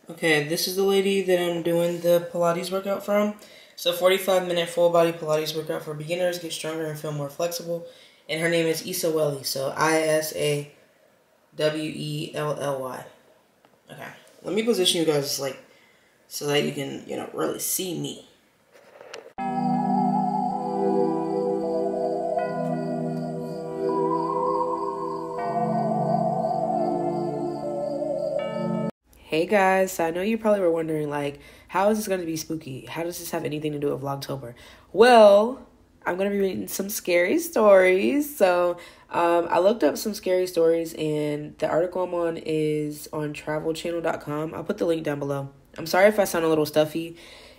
Okay, this is the lady that I'm doing the Pilates workout from. It's a 45-minute full body Pilates workout for beginners, get stronger and feel more flexible. And her name is Isawelly, so Isawelly. Okay, let me position you guys so that you can, really see me. Hey guys, so I know you probably were wondering, how is this going to be spooky? How does this have anything to do with Vlogtober? Well, I'm going to be reading some scary stories. So I looked up some scary stories, and the article I'm on is on travelchannel.com. I'll put the link down below. I'm sorry if I sound a little stuffy.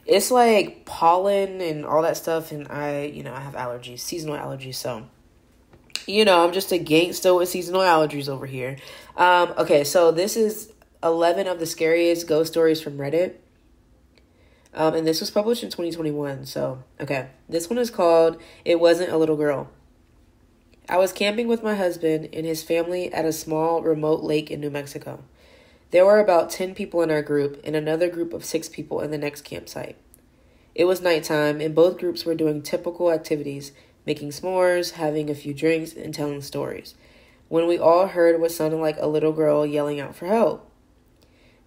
It's like pollen and all that stuff, and I have allergies, seasonal allergies, so... I'm just a gangster with seasonal allergies over here. Okay, so this is 11 of the scariest ghost stories from Reddit. And this was published in 2021. So, okay. This one is called It Wasn't a Little Girl. I was camping with my husband and his family at a small remote lake in New Mexico. There were about 10 people in our group and another group of 6 people in the next campsite. It was nighttime and both groups were doing typical activities, making s'mores, having a few drinks, and telling stories, when we all heard what sounded like a little girl yelling out for help.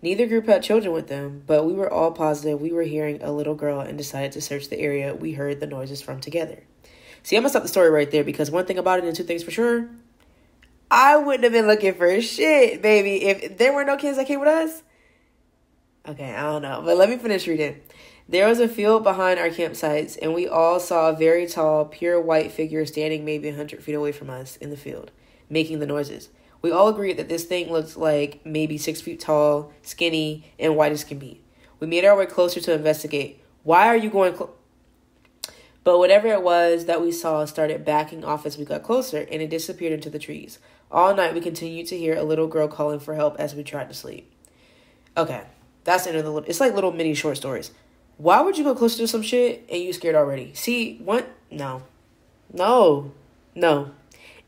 Neither group had children with them, but we were all positive we were hearing a little girl and decided to search the area we heard the noises from together. See, I'm going to stop the story right there because one thing about it and two things for sure, I wouldn't have been looking for shit, baby, if there were no kids that came with us. Okay, I don't know, but let me finish reading. There was a field behind our campsites, and we all saw a very tall, pure white figure standing maybe 100 feet away from us in the field, making the noises. We all agreed that this thing looked like maybe 6 feet tall, skinny, and white as can be. We made our way closer to investigate. Why are you going But whatever it was that we saw started backing off as we got closer, and it disappeared into the trees. All night, we continued to hear a little girl calling for help as we tried to sleep. Okay, that's the end of the... It's like little mini short stories. Why would you go closer to some shit and you scared already? See, what? No.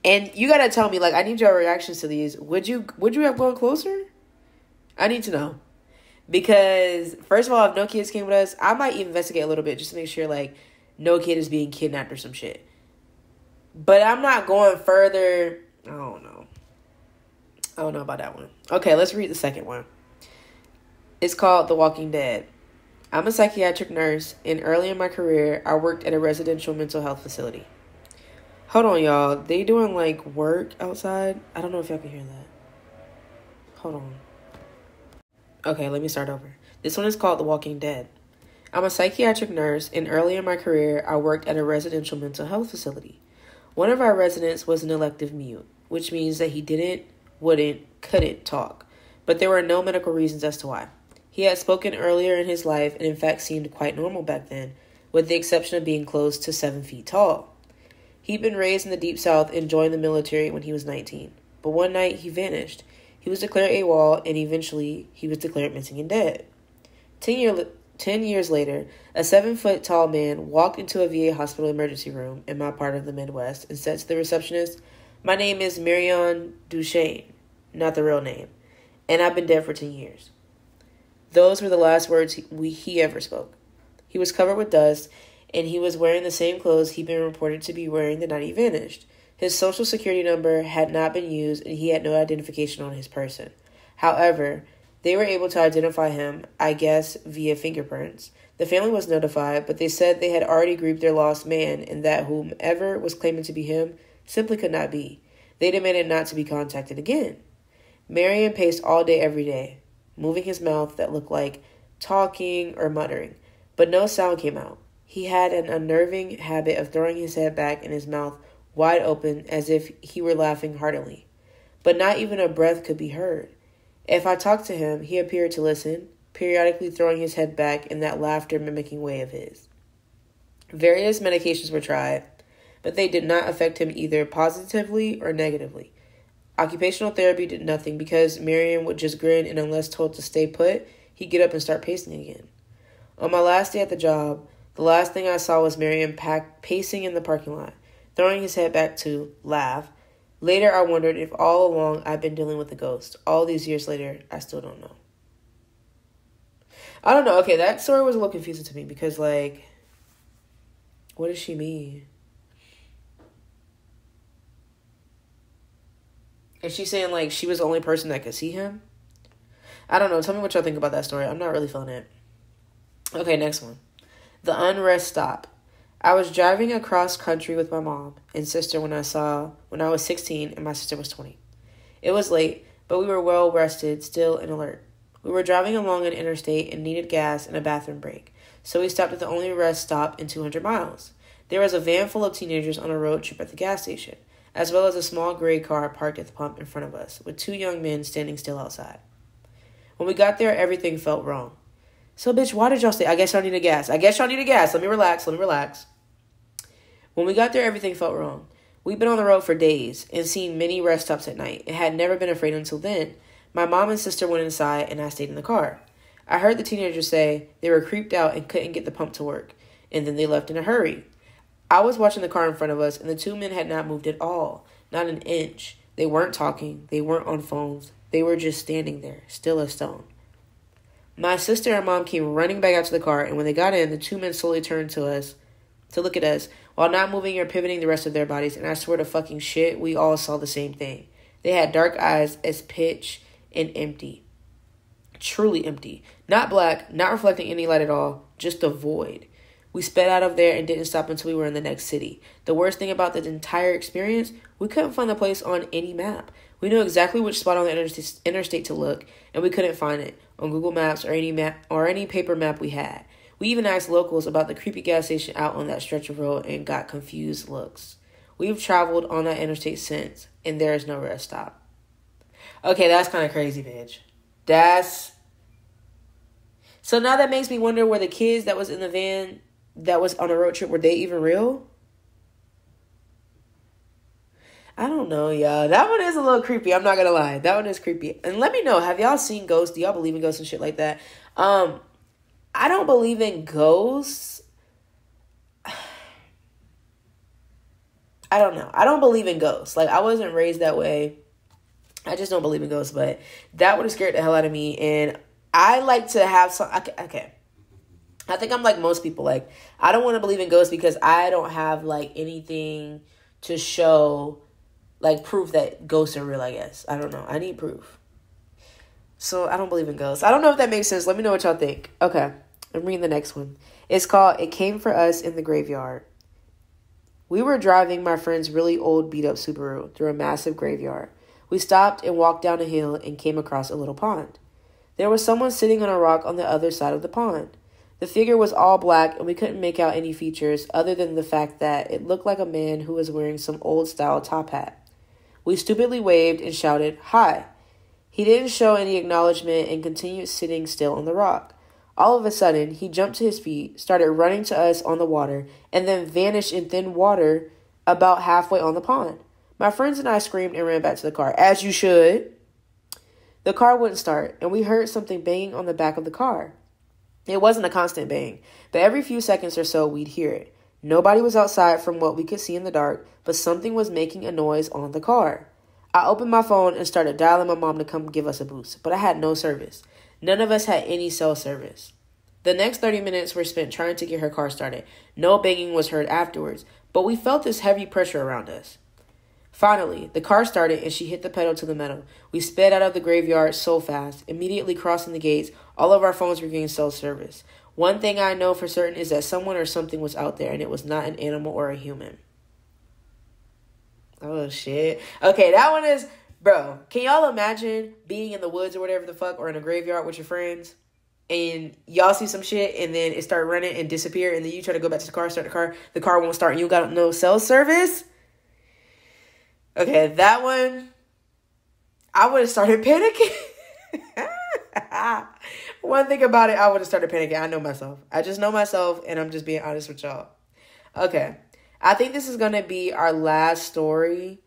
And you gotta tell me, I need your reactions to these. Would you have gone closer? I need to know. Because, first of all, if no kids came with us, I might investigate a little bit just to make sure, no kid is being kidnapped or some shit. But I'm not going further. I don't know about that one. Okay, let's read the second one. It's called The Walking Dead. I'm a psychiatric nurse, and early in my career, I worked at a residential mental health facility. Hold on, y'all. They doing, work outside? I don't know if y'all can hear that. Hold on. Okay, let me start over. This one is called The Walking Dead. I'm a psychiatric nurse, and early in my career, I worked at a residential mental health facility. One of our residents was an elective mute, which means that he couldn't talk. But there were no medical reasons as to why. He had spoken earlier in his life and in fact seemed quite normal back then, with the exception of being close to 7 feet tall. He'd been raised in the Deep South and joined the military when he was 19. But one night he vanished. He was declared AWOL and eventually he was declared missing and dead. 10 years later, a 7-foot tall man walked into a VA hospital emergency room in my part of the Midwest and said to the receptionist, "My name is Marion Duchesne," not the real name, "and I've been dead for 10 years. Those were the last words he ever spoke. He was covered with dust, and he was wearing the same clothes he'd been reported to be wearing the night he vanished. His social security number had not been used, and he had no identification on his person. However, they were able to identify him, I guess, via fingerprints. The family was notified, but they said they had already grieved their lost man, and that whomever was claiming to be him simply could not be. They demanded not to be contacted again. Marion paced all day every day, moving his mouth that looked like talking or muttering, but no sound came out. He had an unnerving habit of throwing his head back and his mouth wide open as if he were laughing heartily. But not even a breath could be heard. If I talked to him, he appeared to listen, periodically throwing his head back in that laughter-mimicking way of his. Various medications were tried, but they did not affect him either positively or negatively. Occupational therapy did nothing because Marion would just grin, and unless told to stay put, he'd get up and start pacing again. On my last day at the job, the last thing I saw was Marion pacing in the parking lot, throwing his head back to laugh. Later, I wondered if all along I'd been dealing with a ghost. All these years later, I still don't know. I don't know. Okay, that story was a little confusing to me because, like, what does she mean? Is she saying, like, she was the only person that could see him? I don't know. Tell me what y'all think about that story. I'm not really feeling it. Okay, next one. The unrest stop. I was driving across country with my mom and sister when I was 16 and my sister was 20. It was late, but we were well rested, still and alert. We were driving along an interstate and needed gas and a bathroom break, so we stopped at the only rest stop in 200 miles. There was a van full of teenagers on a road trip at the gas station, as well as a small gray car parked at the pump in front of us, with 2 young men standing still outside. When we got there, everything felt wrong. So, bitch, why did y'all stay? I guess y'all needed gas. Let me relax. When we got there, everything felt wrong. We'd been on the road for days and seen many rest stops at night and had never been afraid until then. My mom and sister went inside and I stayed in the car. I heard the teenagers say they were creeped out and couldn't get the pump to work, and then they left in a hurry. I was watching the car in front of us, and the 2 men had not moved at all, not an inch. They weren't talking. They weren't on phones. They were just standing there, still as stone. My sister and mom came running back out to the car, and when they got in, the 2 men slowly turned to look at us, while not moving or pivoting the rest of their bodies, and I swear to fucking shit, we all saw the same thing. They had dark eyes as pitch and empty. Truly empty. Not black, not reflecting any light at all, just a void. We sped out of there and didn't stop until we were in the next city. The worst thing about the entire experience, we couldn't find the place on any map. We knew exactly which spot on the interstate to look, and we couldn't find it on Google Maps or any paper map we had. We even asked locals about the creepy gas station out on that stretch of road and got confused looks. We've traveled on that interstate since, and there is no rest stop. Okay, that's kind of crazy, bitch. So now that makes me wonder, were the kids that was in the van that was on a road trip, were they even real? I don't know, y'all. That one is a little creepy. I'm not gonna lie. That one is creepy. And let me know, have y'all seen ghosts? Do y'all believe in ghosts and shit like that? I don't believe in ghosts. I don't know. I don't believe in ghosts. Like, I wasn't raised that way. I just don't believe in ghosts. But that would have scared the hell out of me. And I like to have some... Okay. I think I'm like most people. Like, I don't want to believe in ghosts because I don't have, like, anything to show, like, proof that ghosts are real, I guess. I don't know. I need proof. So, I don't believe in ghosts. I don't know if that makes sense. Let me know what y'all think. Okay. I'm reading the next one. It's called It Came For Us in the Graveyard. We were driving my friend's really old beat-up Subaru through a massive graveyard. We stopped and walked down a hill and came across a little pond. There was someone sitting on a rock on the other side of the pond. The figure was all black and we couldn't make out any features other than the fact that it looked like a man who was wearing some old-style top hat. We stupidly waved and shouted, "Hi." He didn't show any acknowledgement and continued sitting still on the rock. All of a sudden, he jumped to his feet, started running to us on the water, and then vanished in thin water about halfway on the pond. My friends and I screamed and ran back to the car, as you should. The car wouldn't start, and we heard something banging on the back of the car. It wasn't a constant bang, but every few seconds or so, we'd hear it. Nobody was outside from what we could see in the dark, but something was making a noise on the car. I opened my phone and started dialing my mom to come give us a boost, but I had no service. None of us had any cell service. The next 30 minutes were spent trying to get her car started. No banging was heard afterwards, but we felt this heavy pressure around us. Finally, the car started and she hit the pedal to the metal. We sped out of the graveyard so fast, immediately crossing the gates. All of our phones regained cell service. One thing I know for certain is that someone or something was out there, and it was not an animal or a human. Oh, shit. Okay, that one is... Bro, can y'all imagine being in the woods or whatever the fuck, or in a graveyard with your friends, and y'all see some shit, and then it start running and disappear, and then you try to go back to the car, start the car won't start, and you got no cell service? Okay, that one, I would have started panicking. One thing about it, I would have started panicking. I know myself. I just know myself, and I'm just being honest with y'all. Okay, I think this is going to be our last story,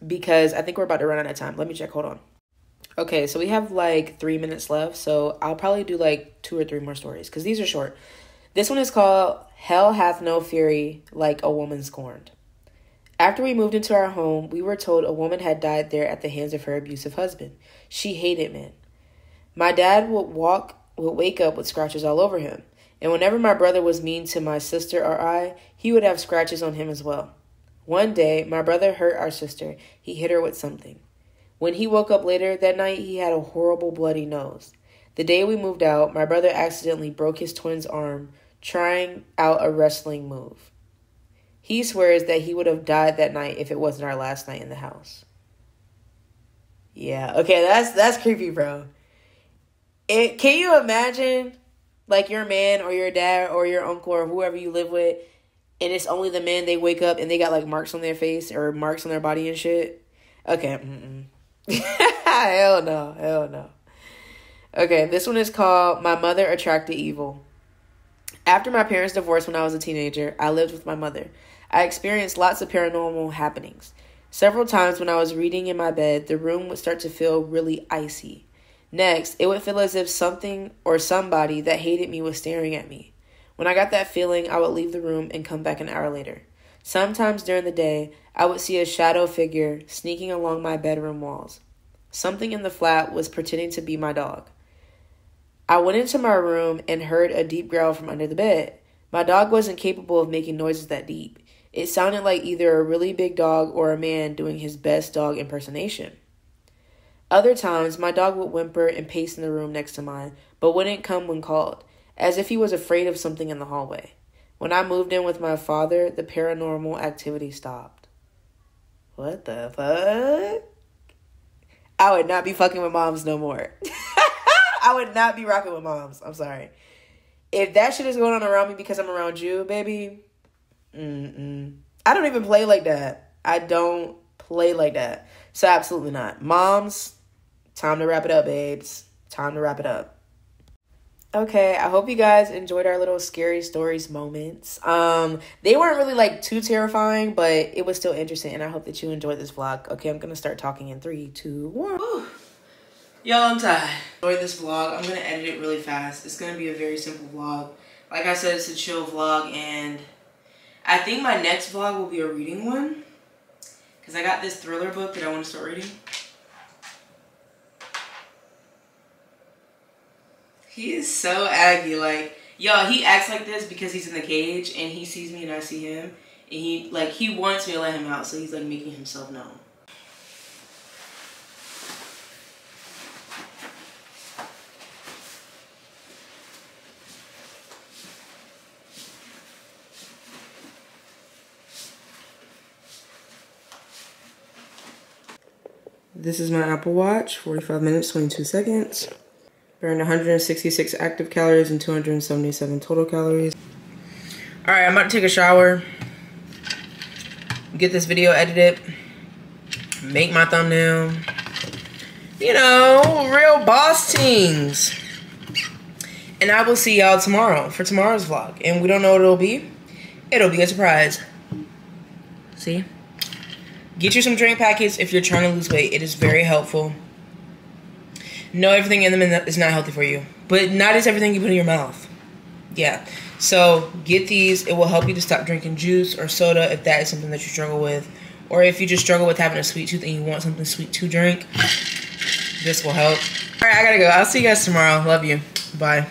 because I think we're about to run out of time. Let me check. Hold on. Okay, so we have like 3 minutes left, so I'll probably do like 2 or 3 more stories because these are short. This one is called Hell Hath No Fury Like a Woman Scorned. After we moved into our home, we were told a woman had died there at the hands of her abusive husband. She hated men. My dad would wake up with scratches all over him. And whenever my brother was mean to my sister or I, he would have scratches on him as well. One day, my brother hurt our sister. He hit her with something. When he woke up later that night, he had a horrible bloody nose. The day we moved out, my brother accidentally broke his twin's arm trying out a wrestling move. He swears that he would have died that night if it wasn't our last night in the house. Yeah, okay, that's creepy, bro. Can you imagine, like, your man or your dad or your uncle or whoever you live with, and it's only the men, they wake up and they got, like, marks on their face or marks on their body and shit? Okay, hell no. Okay, this one is called My Mother Attracted Evil. After my parents divorced when I was a teenager, I lived with my mother. I experienced lots of paranormal happenings. Several times when I was reading in my bed, the room would start to feel really icy. Next, it would feel as if something or somebody that hated me was staring at me. When I got that feeling, I would leave the room and come back an hour later. Sometimes during the day, I would see a shadow figure sneaking along my bedroom walls. Something in the flat was pretending to be my dog. I went into my room and heard a deep growl from under the bed. My dog wasn't capable of making noises that deep. It sounded like either a really big dog or a man doing his best dog impersonation. Other times, my dog would whimper and pace in the room next to mine, but wouldn't come when called, as if he was afraid of something in the hallway. When I moved in with my father, the paranormal activity stopped. What the fuck? I would not be fucking with moms no more. I would not be rocking with moms. I'm sorry. If that shit is going on around me because I'm around you, baby, I don't even play like that. I don't play like that. So absolutely not. Moms, time to wrap it up, babes. Time to wrap it up. Okay, I hope you guys enjoyed our little scary stories moments. They weren't really like too terrifying, but it was still interesting, and I hope that you enjoyed this vlog. Okay, I'm gonna start talking in 3, 2, 1. Whew. Y'all, I'm tired. Enjoyed this vlog. I'm gonna edit it really fast. It's gonna be a very simple vlog. Like I said, it's a chill vlog, and I think my next vlog will be a reading one, because I got this thriller book that I want to start reading. He is so aggy, like, y'all, he acts like this because he's in the cage and he sees me and I see him. And he wants me to let him out, so he's like making himself known. This is my Apple Watch, 45 minutes, 22 seconds. Burned 166 active calories and 277 total calories. All right, I'm about to take a shower, get this video edited, make my thumbnail. You know, real boss things. And I will see y'all tomorrow for tomorrow's vlog. And we don't know what it'll be. It'll be a surprise. See? Get you some drink packets if you're trying to lose weight. It is very helpful. Know everything in them is not healthy for you. But not is everything you put in your mouth. Yeah. So get these. It will help you to stop drinking juice or soda if that is something that you struggle with. Or if you just struggle with having a sweet tooth and you want something sweet to drink, this will help. All right, I gotta go. I'll see you guys tomorrow. Love you. Bye.